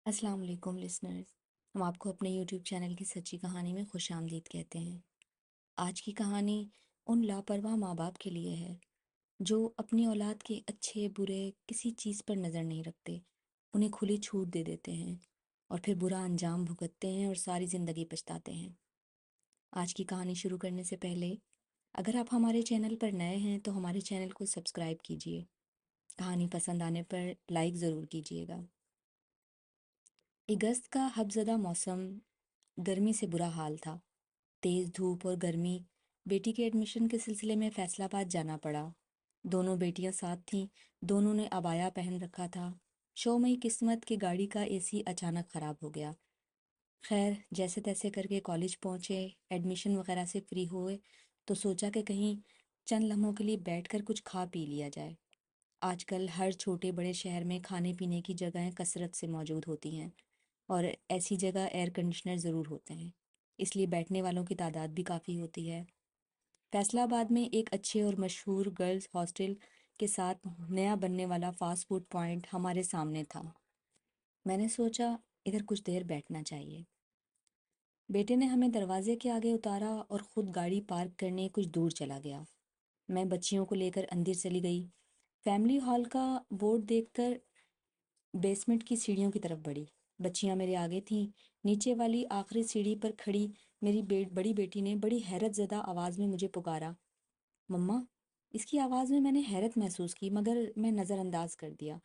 السلام علیکم لسنرز، ہم آپ کو اپنے یوٹیوب چینل کی سچی کہانی میں خوش آمدید کہتے ہیں۔ آج کی کہانی ان لاپرواہ ماں باپ کے لیے ہے جو اپنی اولاد کے اچھے برے کسی چیز پر نظر نہیں رکھتے، انہیں کھلی چھوٹ دے دیتے ہیں اور پھر برا انجام بھگتتے ہیں اور ساری زندگی پچھتاتے ہیں۔ آج کی کہانی شروع کرنے سے پہلے اگر آپ ہمارے چینل پر نئے ہیں تو ہمارے چینل کو سبسکرائب کیجیے، کہانی پسند آنے پر لائک ضرور کیجیے گا۔ اگست کا حبزدہ موسم، گرمی سے برا حال تھا۔ تیز دھوپ اور گرمی، بیٹی کے ایڈمیشن کے سلسلے میں فیصل آباد جانا پڑا۔ دونوں بیٹیاں ساتھ تھیں، دونوں نے عبایا پہن رکھا تھا۔ شومئی قسمت کہ گاڑی کا اے سی اچانک خراب ہو گیا۔ خیر جیسے تیسے کر کے کالج پہنچے، ایڈمیشن وغیرہ سے فری ہوئے تو سوچا کہ کہیں چند لمحوں کے لیے بیٹھ کر کچھ کھا پی لیا جائے۔ آج کل ہر چھوٹے بڑے شہر میں کھانے پینے کی جگہیں کثرت سے موجود ہوتی ہیں اور ایسی جگہ ایئر کنڈیشنر ضرور ہوتے ہیں، اس لیے بیٹھنے والوں کی تعداد بھی کافی ہوتی ہے۔ فیصل آباد میں ایک اچھے اور مشہور گرلز ہاسٹل کے ساتھ نیا بننے والا فاسٹ فوڈ پوائنٹ ہمارے سامنے تھا۔ میں نے سوچا ادھر کچھ دیر بیٹھنا چاہیے۔ بیٹے نے ہمیں دروازے کے آگے اتارا اور خود گاڑی پارک کرنے کچھ دور چلا گیا۔ میں بچیوں کو لے کر اندر چلی گئی۔ فیملی ہال کا بورڈ دیکھ کر بیسمنٹ کی سیڑھیوں کی طرف بڑھی۔ بچیاں میرے آگے تھیں۔ نیچے والی آخری سیڑھی پر کھڑی میری بڑی بیٹی نے بڑی حیرت زدہ آواز میں مجھے پکارا، مما۔ اس کی آواز میں نے حیرت محسوس کی، مگر میں نظر انداز کر دیا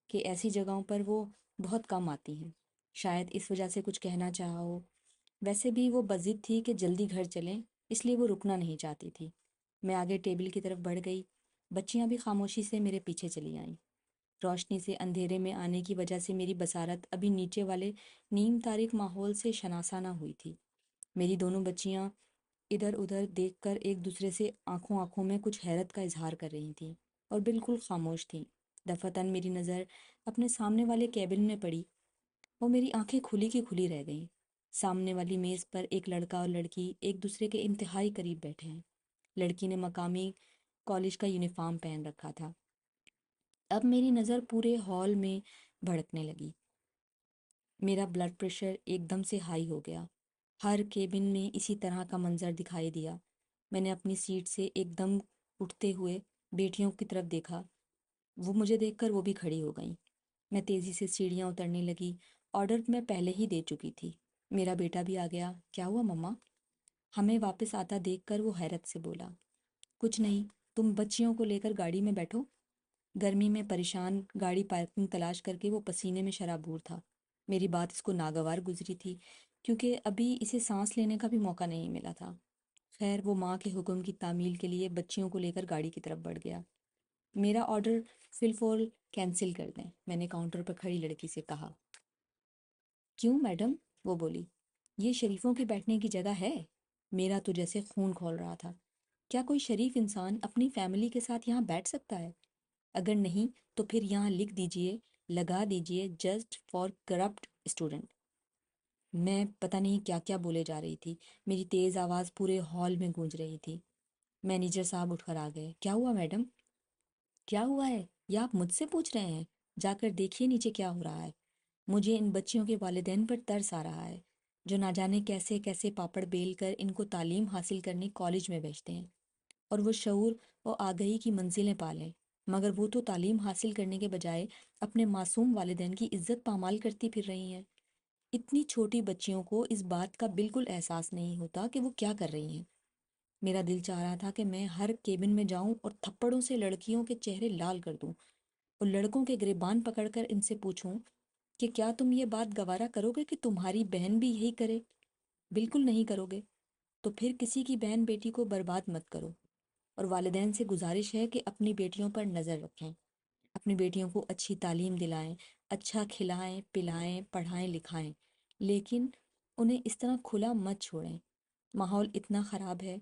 کہ ایسی جگہوں پر وہ بہت کم آتی ہیں، شاید اس وجہ سے کچھ کہنا چاہا ہو۔ ویسے بھی وہ بضد تھی کہ جلدی گھر چلیں، اس لیے وہ رکنا نہیں چاہتی تھی۔ میں آگے ٹیبل کی طرف بڑھ گئی۔ بچیاں بھی خاموشی سے میرے پیچھے چلی آئیں۔ روشنی سے اندھیرے میں آنے کی وجہ سے میری بصارت ابھی نیچے والے نیم تاریک ماحول سے شناسہ نہ ہوئی تھی۔ میری دونوں بچیاں ادھر ادھر دیکھ کر ایک دوسرے سے آنکھوں میں کچھ حیرت کا اظہار کر رہی تھیں اور بالکل خاموش تھیں۔ دفعتاً میری نظر اپنے سامنے والے کیبن میں پڑی، وہ میری آنکھیں کھلی کی کھلی رہ گئیں۔ سامنے والی میز پر ایک لڑکا اور لڑکی ایک دوسرے کے انتہائی قریب بیٹھے ہیں۔ لڑکی نے مقامی کالج کا یونیفارم پہن رکھا تھا۔ اب میری نظر پورے ہال میں بھڑکنے لگی۔ میرا بلڈ پریشر ایک دم سے ہائی ہو گیا۔ ہر کیبن میں اسی طرح کا منظر دکھائی دیا۔ میں نے اپنی سیٹ سے ایک دم اٹھتے ہوئے بیٹیوں کی طرف دیکھا، وہ مجھے دیکھ کر وہ بھی کھڑی ہو گئیں۔ میں تیزی سے سیڑھیاں اترنے لگی۔ آرڈر میں پہلے ہی دے چکی تھی۔ میرا بیٹا بھی آ گیا۔ کیا ہوا مما؟ ہمیں واپس آتا دیکھ کر وہ حیرت سے بولا، کچھ نہیں، تم بچیوں کو لے کر گاڑی میں بیٹھو۔ گرمی میں پریشان گاڑی پارکنگ تلاش کر کے وہ پسینے میں شرابور تھا۔ میری بات اس کو ناگوار گزری تھی کیونکہ ابھی اسے سانس لینے کا بھی موقع نہیں ملا تھا۔ خیر وہ ماں کے حکم کی تعمیل کے لیے بچیوں کو لے کر گاڑی کی طرف بڑھ گیا۔ میرا آرڈر فی الفور کینسل کر دیں، میں نے کاؤنٹر پر کھڑی لڑکی سے کہا۔ کیوں میڈم؟ وہ بولی، یہ شریفوں کے بیٹھنے کی جگہ ہے؟ میرا تو جیسے خون کھول رہا تھا۔ کیا کوئی شریف انسان اپنی فیملی کے ساتھ یہاں بیٹھ سکتا ہے؟ اگر نہیں تو پھر یہاں لکھ دیجئے، لگا دیجئے جسٹ فار کرپٹ اسٹوڈنٹ۔ میں پتہ نہیں کیا کیا بولے جا رہی تھی۔ میری تیز آواز پورے ہال میں گونج رہی تھی۔ مینیجر صاحب اٹھ کر آ گئے۔ کیا ہوا میڈم؟ کیا ہوا ہے یا آپ مجھ سے پوچھ رہے ہیں؟ جا کر دیکھیے نیچے کیا ہو رہا ہے۔ مجھے ان بچیوں کے والدین پر ترس آ رہا ہے جو نہ جانے کیسے کیسے پاپڑ بیل کر ان کو تعلیم حاصل کرنے کالج میں بھیجتے ہیں، اور وہ شعور و آگہی کی منزلیں پالیں، مگر وہ تو تعلیم حاصل کرنے کے بجائے اپنے معصوم والدین کی عزت پامال کرتی پھر رہی ہیں۔ اتنی چھوٹی بچیوں کو اس بات کا بالکل احساس نہیں ہوتا کہ وہ کیا کر رہی ہیں۔ میرا دل چاہ رہا تھا کہ میں ہر کیبن میں جاؤں اور تھپڑوں سے لڑکیوں کے چہرے لال کر دوں اور لڑکوں کے گریبان پکڑ کر ان سے پوچھوں کہ کیا تم یہ بات گوارا کرو گے کہ تمہاری بہن بھی یہی کرے؟ بالکل نہیں کرو گے تو پھر کسی کی بہن بیٹی کو برباد مت کرو، اور والدین سے گزارش ہے کہ اپنی بیٹیوں پر نظر رکھیں، اپنی بیٹیوں کو اچھی تعلیم دلائیں، اچھا کھلائیں پلائیں پڑھائیں لکھائیں، لیکن انہیں اس طرح کھلا مت چھوڑیں۔ ماحول اتنا خراب ہے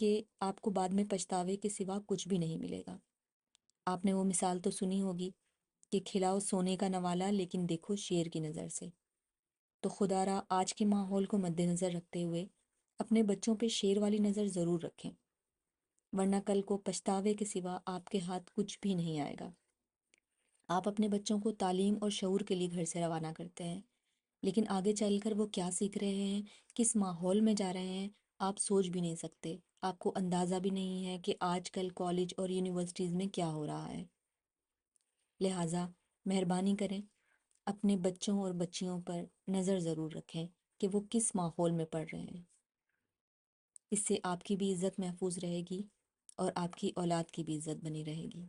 کہ آپ کو بعد میں پچھتاوے کے سوا کچھ بھی نہیں ملے گا۔ آپ نے وہ مثال تو سنی ہوگی کہ کھلاؤ سونے کا نوالہ لیکن دیکھو شیر کی نظر سے۔ تو خدا را آج کے ماحول کو مد نظر رکھتے ہوئے اپنے بچوں پہ شیر والی نظر ضرور رکھیں، ورنہ کل کو پچھتاوے کے سوا آپ کے ہاتھ کچھ بھی نہیں آئے گا۔ آپ اپنے بچوں کو تعلیم اور شعور کے لیے گھر سے روانہ کرتے ہیں، لیکن آگے چل کر وہ کیا سیکھ رہے ہیں، کس ماحول میں جا رہے ہیں، آپ سوچ بھی نہیں سکتے۔ آپ کو اندازہ بھی نہیں ہے کہ آج کل کالج اور یونیورسٹیز میں کیا ہو رہا ہے۔ لہٰذا مہربانی کریں، اپنے بچوں اور بچیوں پر نظر ضرور رکھیں کہ وہ کس ماحول میں پڑھ رہے ہیں۔ اس سے آپ کی بھی عزت محفوظ رہے گی اور آپ کی اولاد کی بھی عزت بنی رہے گی۔